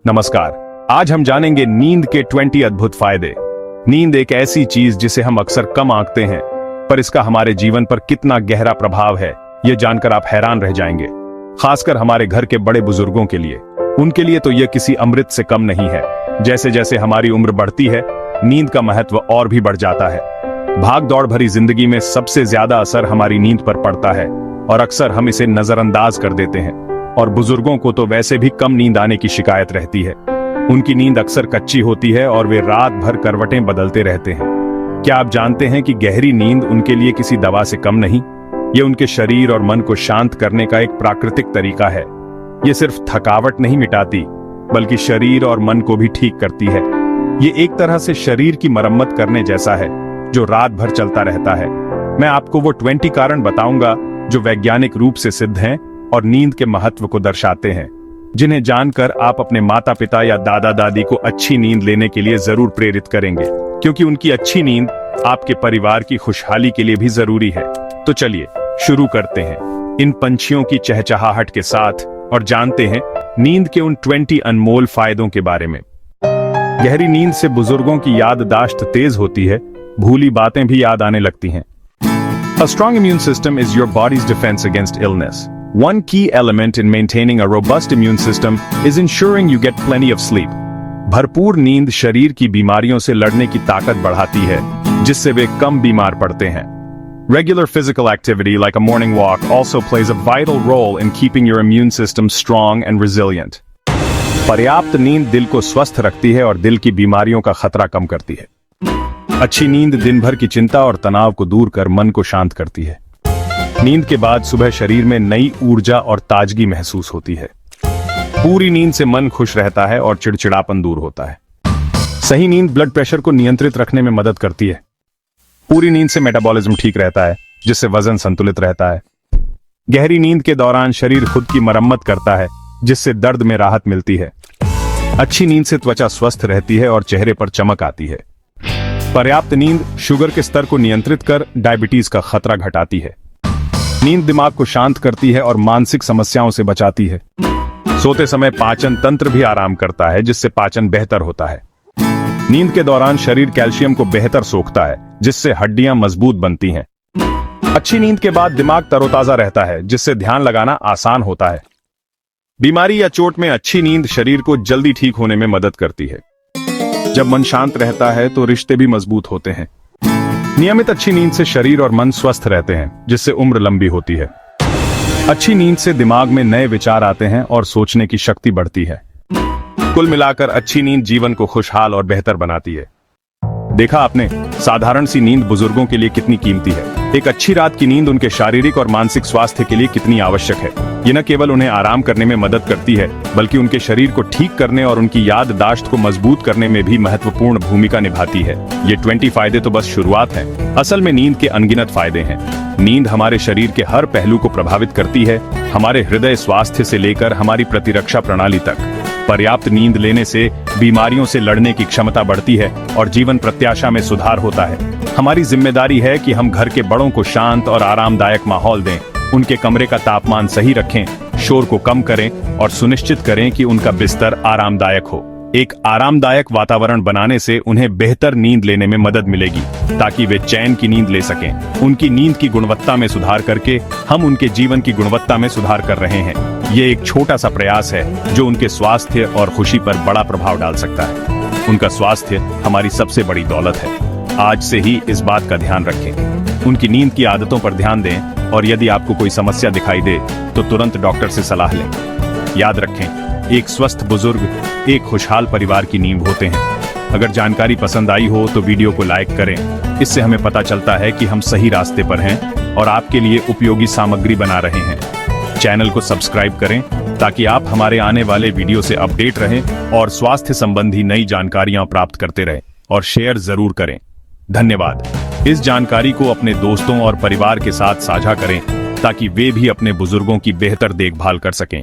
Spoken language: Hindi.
नमस्कार। आज हम जानेंगे नींद के 20 अद्भुत फायदे। नींद एक ऐसी चीज जिसे हम अक्सर कम आंकते हैं, पर इसका हमारे जीवन पर कितना गहरा प्रभाव है, ये जानकर आप हैरान रह जाएंगे। खासकर हमारे घर के बड़े बुजुर्गों के लिए, उनके लिए तो यह किसी अमृत से कम नहीं है। जैसे जैसे हमारी उम्र बढ़ती है, नींद का महत्व और भी बढ़ जाता है। भाग दौड़ भरी जिंदगी में सबसे ज्यादा असर हमारी नींद पर पड़ता है और अक्सर हम इसे नजरअंदाज कर देते हैं। और बुजुर्गों को तो वैसे भी कम नींद आने की शिकायत रहती है। उनकी नींद अक्सर कच्ची होती है और वे रात भर करवटें बदलते रहते हैं। क्या आप जानते हैं कि गहरी नींद उनके लिए किसी दवा से कम नहीं? ये उनके शरीर और मन को शांत करने का एक प्राकृतिक तरीका है। ये सिर्फ थकावट नहीं मिटाती, बल्कि शरीर और मन को भी ठीक करती है। ये एक तरह से शरीर की मरम्मत करने जैसा है, जो रात भर चलता रहता है। मैं आपको वो 20 कारण बताऊंगा जो वैज्ञानिक रूप से सिद्ध हैं और नींद के महत्व को दर्शाते हैं, जिन्हें जानकर आप अपने माता पिता या दादा दादी को अच्छी नींद लेने के लिए जरूर प्रेरित करेंगे, क्योंकि उनकी अच्छी नींद आपके परिवार की खुशहाली के लिए भी जरूरी है। तो चलिए शुरू करते हैं इन पंछियों की चहचहाहट के साथ और जानते हैं नींद के उन 20 अनमोल फायदों के बारे में। गहरी नींद से बुजुर्गों की याददाश्त तेज होती है, भूली बातें भी याद आने लगती हैं। A strong immune system is your body's defense against illness. One key element in maintaining a robust immune system is ensuring you get plenty of sleep. भरपूर नींद शरीर की बीमारियों से लड़ने की ताकत बढ़ाती है, जिससे वे कम बीमार पड़ते हैं। Regular physical activity like a morning walk also plays a vital role in keeping your immune system strong and resilient. पर्याप्त नींद दिल को स्वस्थ रखती है और दिल की बीमारियों का खतरा कम करती है। अच्छी नींद दिन भर की चिंता और तनाव को दूर कर मन को शांत करती है। नींद के बाद सुबह शरीर में नई ऊर्जा और ताजगी महसूस होती है। पूरी नींद से मन खुश रहता है और चिड़चिड़ापन दूर होता है। सही नींद ब्लड प्रेशर को नियंत्रित रखने में मदद करती है। पूरी नींद से मेटाबॉलिज्म ठीक रहता है, जिससे वजन संतुलित रहता है। गहरी नींद के दौरान शरीर खुद की मरम्मत करता है, जिससे दर्द में राहत मिलती है। अच्छी नींद से त्वचा स्वस्थ रहती है और चेहरे पर चमक आती है। पर्याप्त नींद शुगर के स्तर को नियंत्रित कर डायबिटीज का खतरा घटाती है। नींद दिमाग को शांत करती है और मानसिक समस्याओं से बचाती है। सोते समय पाचन तंत्र भी आराम करता है, जिससे पाचन बेहतर होता है। नींद के दौरान शरीर कैल्शियम को बेहतर सोखता है, जिससे हड्डियां मजबूत बनती हैं। अच्छी नींद के बाद दिमाग तरोताजा रहता है, जिससे ध्यान लगाना आसान होता है। बीमारी या चोट में अच्छी नींद शरीर को जल्दी ठीक होने में मदद करती है। जब मन शांत रहता है तो रिश्ते भी मजबूत होते हैं। नियमित अच्छी नींद से शरीर और मन स्वस्थ रहते हैं, जिससे उम्र लंबी होती है। अच्छी नींद से दिमाग में नए विचार आते हैं और सोचने की शक्ति बढ़ती है। कुल मिलाकर अच्छी नींद जीवन को खुशहाल और बेहतर बनाती है। देखा आपने, साधारण सी नींद बुजुर्गों के लिए कितनी कीमती है। एक अच्छी रात की नींद उनके शारीरिक और मानसिक स्वास्थ्य के लिए कितनी आवश्यक है। ये न केवल उन्हें आराम करने में मदद करती है, बल्कि उनके शरीर को ठीक करने और उनकी याददाश्त को मजबूत करने में भी महत्वपूर्ण भूमिका निभाती है। ये 20 फायदे तो बस शुरुआत है। असल में नींद के अनगिनत फायदे हैं। नींद हमारे शरीर के हर पहलू को प्रभावित करती है, हमारे हृदय स्वास्थ्य से लेकर हमारी प्रतिरक्षा प्रणाली तक। पर्याप्त नींद लेने से बीमारियों से लड़ने की क्षमता बढ़ती है और जीवन प्रत्याशा में सुधार होता है। हमारी जिम्मेदारी है कि हम घर के बड़ों को शांत और आरामदायक माहौल दें, उनके कमरे का तापमान सही रखें, शोर को कम करें और सुनिश्चित करें कि उनका बिस्तर आरामदायक हो। एक आरामदायक वातावरण बनाने से उन्हें बेहतर नींद लेने में मदद मिलेगी, ताकि वे चैन की नींद ले सकें। उनकी नींद की गुणवत्ता में सुधार करके हम उनके जीवन की गुणवत्ता में सुधार कर रहे हैं। ये एक छोटा सा प्रयास है जो उनके स्वास्थ्य और खुशी पर बड़ा प्रभाव डाल सकता है। उनका स्वास्थ्य हमारी सबसे बड़ी दौलत है। आज से ही इस बात का ध्यान रखें। उनकी नींद की आदतों पर ध्यान दें और यदि आपको कोई समस्या दिखाई दे तो तुरंत डॉक्टर से सलाह लें। याद रखें, एक स्वस्थ बुजुर्ग एक खुशहाल परिवार की नींव होते हैं। अगर जानकारी पसंद आई हो तो वीडियो को लाइक करें। इससे हमें पता चलता है कि हम सही रास्ते पर हैं और आपके लिए उपयोगी सामग्री बना रहे हैं। चैनल को सब्सक्राइब करें ताकि आप हमारे आने वाले वीडियो से अपडेट रहें और स्वास्थ्य संबंधी नई जानकारियां प्राप्त करते रहें। और शेयर जरूर करें। धन्यवाद। इस जानकारी को अपने दोस्तों और परिवार के साथ साझा करें ताकि वे भी अपने बुजुर्गों की बेहतर देखभाल कर सकें।